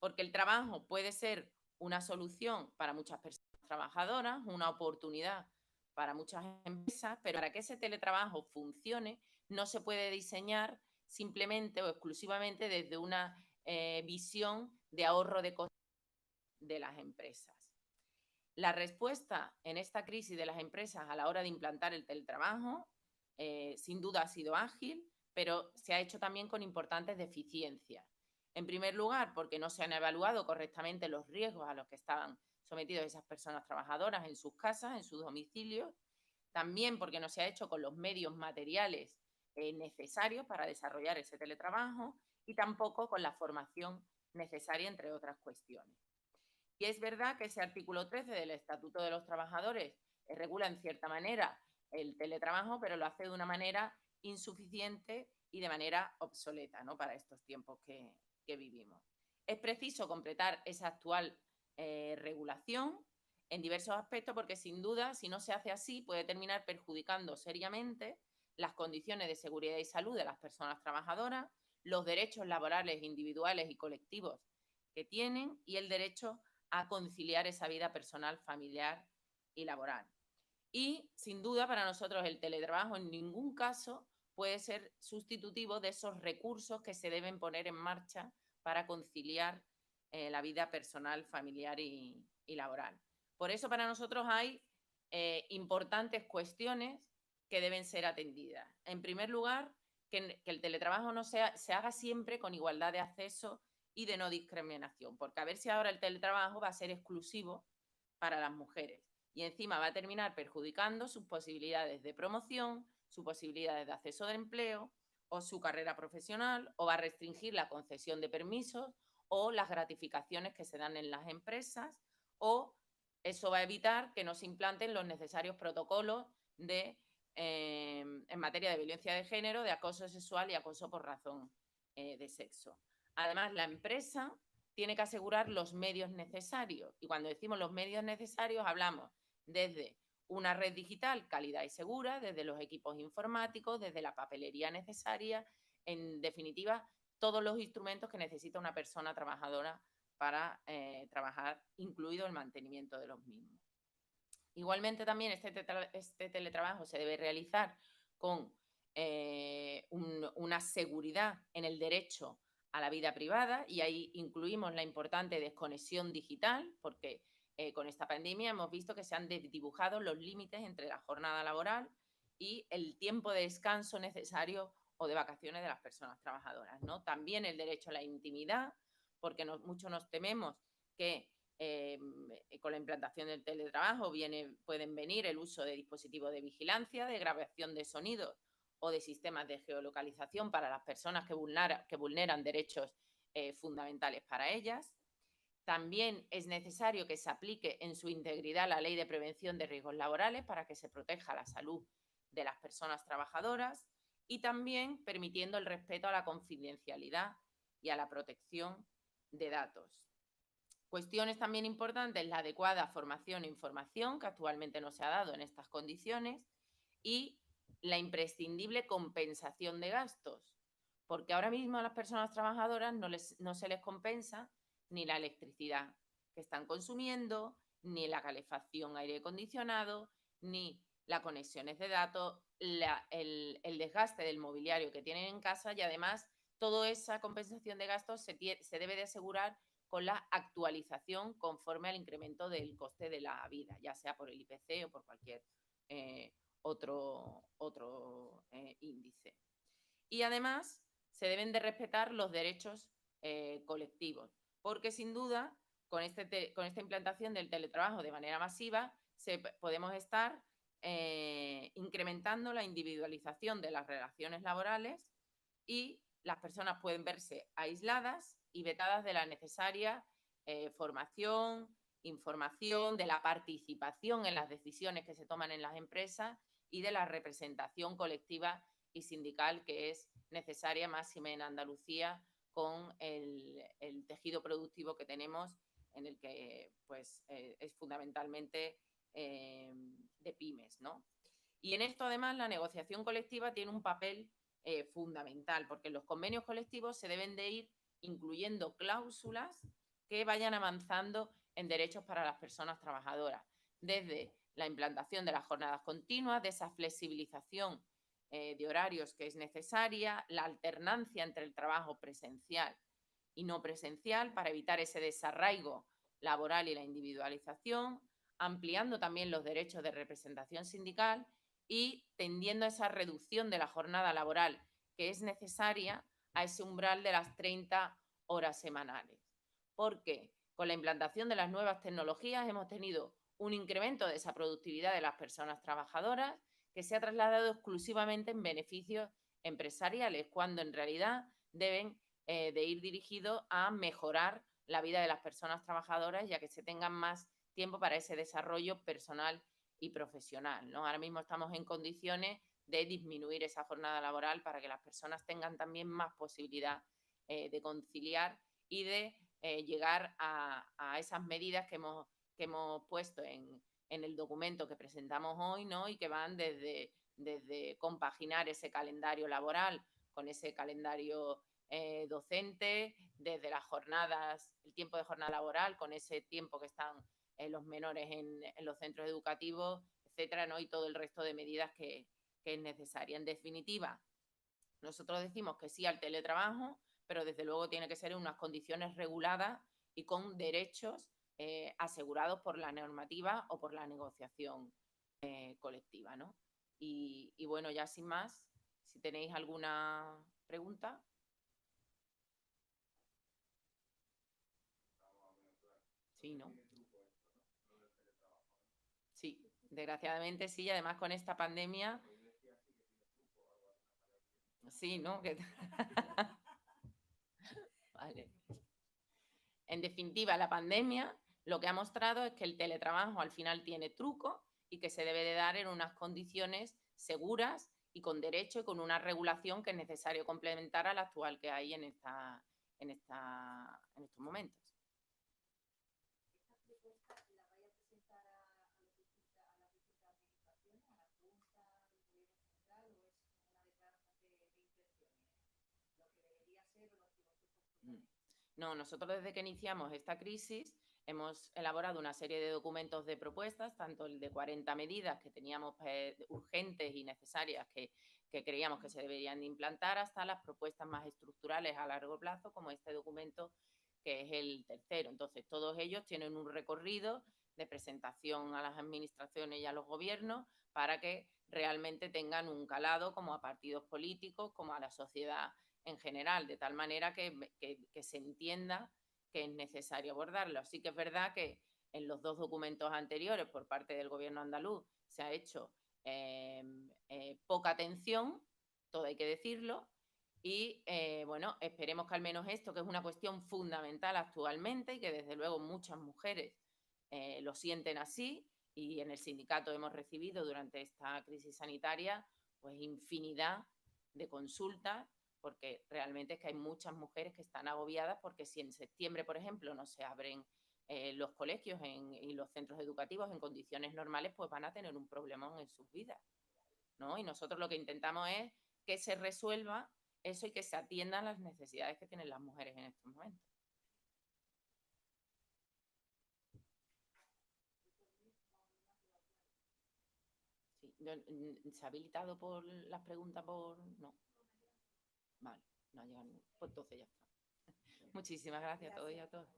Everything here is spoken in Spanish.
porque el trabajo puede ser una solución para muchas personas trabajadoras, una oportunidad para muchas empresas, pero para que ese teletrabajo funcione no se puede diseñar simplemente o exclusivamente desde una visión de ahorro de costes de las empresas. La respuesta en esta crisis de las empresas a la hora de implantar el teletrabajo sin duda ha sido ágil, pero se ha hecho también con importantes deficiencias. En primer lugar, porque no se han evaluado correctamente los riesgos a los que estaban sometidos esas personas trabajadoras en sus casas, en sus domicilios. También porque no se ha hecho con los medios materiales necesarios para desarrollar ese teletrabajo y tampoco con la formación necesaria, entre otras cuestiones. Y es verdad que ese artículo 13 del Estatuto de los Trabajadores regula en cierta manera el teletrabajo, pero lo hace de una manera insuficiente y de manera obsoleta, ¿no?, para estos tiempos que vivimos. Es preciso completar esa actual regulación en diversos aspectos porque sin duda, si no se hace así, puede terminar perjudicando seriamente las condiciones de seguridad y salud de las personas trabajadoras, los derechos laborales individuales y colectivos que tienen y el derecho a conciliar esa vida personal, familiar y laboral. Y, sin duda, para nosotros el teletrabajo en ningún caso puede ser sustitutivo de esos recursos que se deben poner en marcha para conciliar la vida personal, familiar y laboral. Por eso, para nosotros hay importantes cuestiones que deben ser atendidas. En primer lugar, que el teletrabajo no se haga siempre con igualdad de acceso y de no discriminación, porque a ver si ahora el teletrabajo va a ser exclusivo para las mujeres y encima va a terminar perjudicando sus posibilidades de promoción, sus posibilidades de acceso de empleo o su carrera profesional, o va a restringir la concesión de permisos o las gratificaciones que se dan en las empresas, o eso va a evitar que no se implanten los necesarios protocolos en materia de violencia de género, de acoso sexual y acoso por razón de sexo. Además, la empresa tiene que asegurar los medios necesarios. Y cuando decimos los medios necesarios, hablamos desde una red digital cálida y segura, desde los equipos informáticos, desde la papelería necesaria, en definitiva, todos los instrumentos que necesita una persona trabajadora para trabajar, incluido el mantenimiento de los mismos. Igualmente, también este teletrabajo se debe realizar con una seguridad en el derecho a la vida privada, y ahí incluimos la importante desconexión digital, porque con esta pandemia hemos visto que se han dibujado los límites entre la jornada laboral y el tiempo de descanso necesario o de vacaciones de las personas trabajadoras, ¿no? También el derecho a la intimidad, porque muchos nos tememos que con la implantación del teletrabajo pueden venir el uso de dispositivos de vigilancia, de grabación de sonidos o de sistemas de geolocalización para las personas que vulneran derechos fundamentales para ellas. También es necesario que se aplique en su integridad la Ley de Prevención de Riesgos Laborales para que se proteja la salud de las personas trabajadoras, y también permitiendo el respeto a la confidencialidad y a la protección de datos. Cuestiones también importantes: la adecuada formación e información, que actualmente no se ha dado en estas condiciones, y la imprescindible compensación de gastos, porque ahora mismo a las personas trabajadoras no se les compensa ni la electricidad que están consumiendo, ni la calefacción, aire acondicionado, ni las conexiones de datos, el desgaste del mobiliario que tienen en casa, y además toda esa compensación de gastos se debe de asegurar con la actualización conforme al incremento del coste de la vida, ya sea por el IPC o por cualquier otro índice. Y además se deben de respetar los derechos colectivos, porque sin duda con esta implantación del teletrabajo de manera masiva podemos estar incrementando la individualización de las relaciones laborales, y las personas pueden verse aisladas y vetadas de la necesaria formación, información, de la participación en las decisiones que se toman en las empresas y de la representación colectiva y sindical que es necesaria, máxime en Andalucía, con el tejido productivo que tenemos, en el que pues, es fundamentalmente de pymes, ¿no? Y en esto, además, la negociación colectiva tiene un papel fundamental, porque en los convenios colectivos se deben de ir incluyendo cláusulas que vayan avanzando en derechos para las personas trabajadoras, desde la implantación de las jornadas continuas, de esa flexibilización de horarios que es necesaria, la alternancia entre el trabajo presencial y no presencial para evitar ese desarraigo laboral y la individualización, ampliando también los derechos de representación sindical y tendiendo a esa reducción de la jornada laboral que es necesaria a ese umbral de las 30 horas semanales. Porque con la implantación de las nuevas tecnologías hemos tenido un incremento de esa productividad de las personas trabajadoras que se ha trasladado exclusivamente en beneficios empresariales, cuando en realidad deben de ir dirigidos a mejorar la vida de las personas trabajadoras, ya que se tengan más tiempo para ese desarrollo personal y profesional, ¿no? Ahora mismo estamos en condiciones de disminuir esa jornada laboral para que las personas tengan también más posibilidad de conciliar y de llegar a esas medidas que hemos puesto en el documento que presentamos hoy, ¿no? Y que van desde compaginar ese calendario laboral con ese calendario docente, desde las jornadas, el tiempo de jornada laboral, con ese tiempo que están los menores en los centros educativos, etcétera, ¿no? Y todo el resto de medidas que es necesaria. En definitiva, nosotros decimos que sí al teletrabajo, pero desde luego tiene que ser en unas condiciones reguladas y con derechos asegurados por la normativa o por la negociación colectiva, ¿no? Y bueno, ya sin más, si tenéis alguna pregunta. Sí, ¿no? Sí, desgraciadamente sí, y además con esta pandemia. Sí, ¿no? Vale. En definitiva, la pandemia lo que ha mostrado es que el teletrabajo al final tiene truco y que se debe de dar en unas condiciones seguras y con derecho y con una regulación que es necesario complementar a la actual que hay en estos momentos. No, nosotros desde que iniciamos esta crisis hemos elaborado una serie de documentos de propuestas, tanto el de 40 medidas que teníamos urgentes y necesarias que creíamos que se deberían de implantar, hasta las propuestas más estructurales a largo plazo, como este documento que es el tercero. Entonces, todos ellos tienen un recorrido de presentación a las administraciones y a los gobiernos para que realmente tengan un calado como a partidos políticos, como a la sociedad en general, de tal manera que se entienda que es necesario abordarlo. Así que es verdad que en los dos documentos anteriores por parte del gobierno andaluz se ha hecho poca atención, todo hay que decirlo, y bueno, esperemos que al menos esto, que es una cuestión fundamental actualmente y que desde luego muchas mujeres lo sienten así, y en el sindicato hemos recibido durante esta crisis sanitaria pues infinidad de consultas, porque realmente es que hay muchas mujeres que están agobiadas porque si en septiembre, por ejemplo, no se abren los colegios y los centros educativos en condiciones normales, pues van a tener un problemón en sus vidas, ¿no? Y nosotros lo que intentamos es que se resuelva eso y que se atiendan las necesidades que tienen las mujeres en estos momentos. Sí. ¿Se ha habilitado por las preguntas por...? No. Vale, no ha llegado. Pues entonces ya está. Muchísimas gracias a todos y a todas.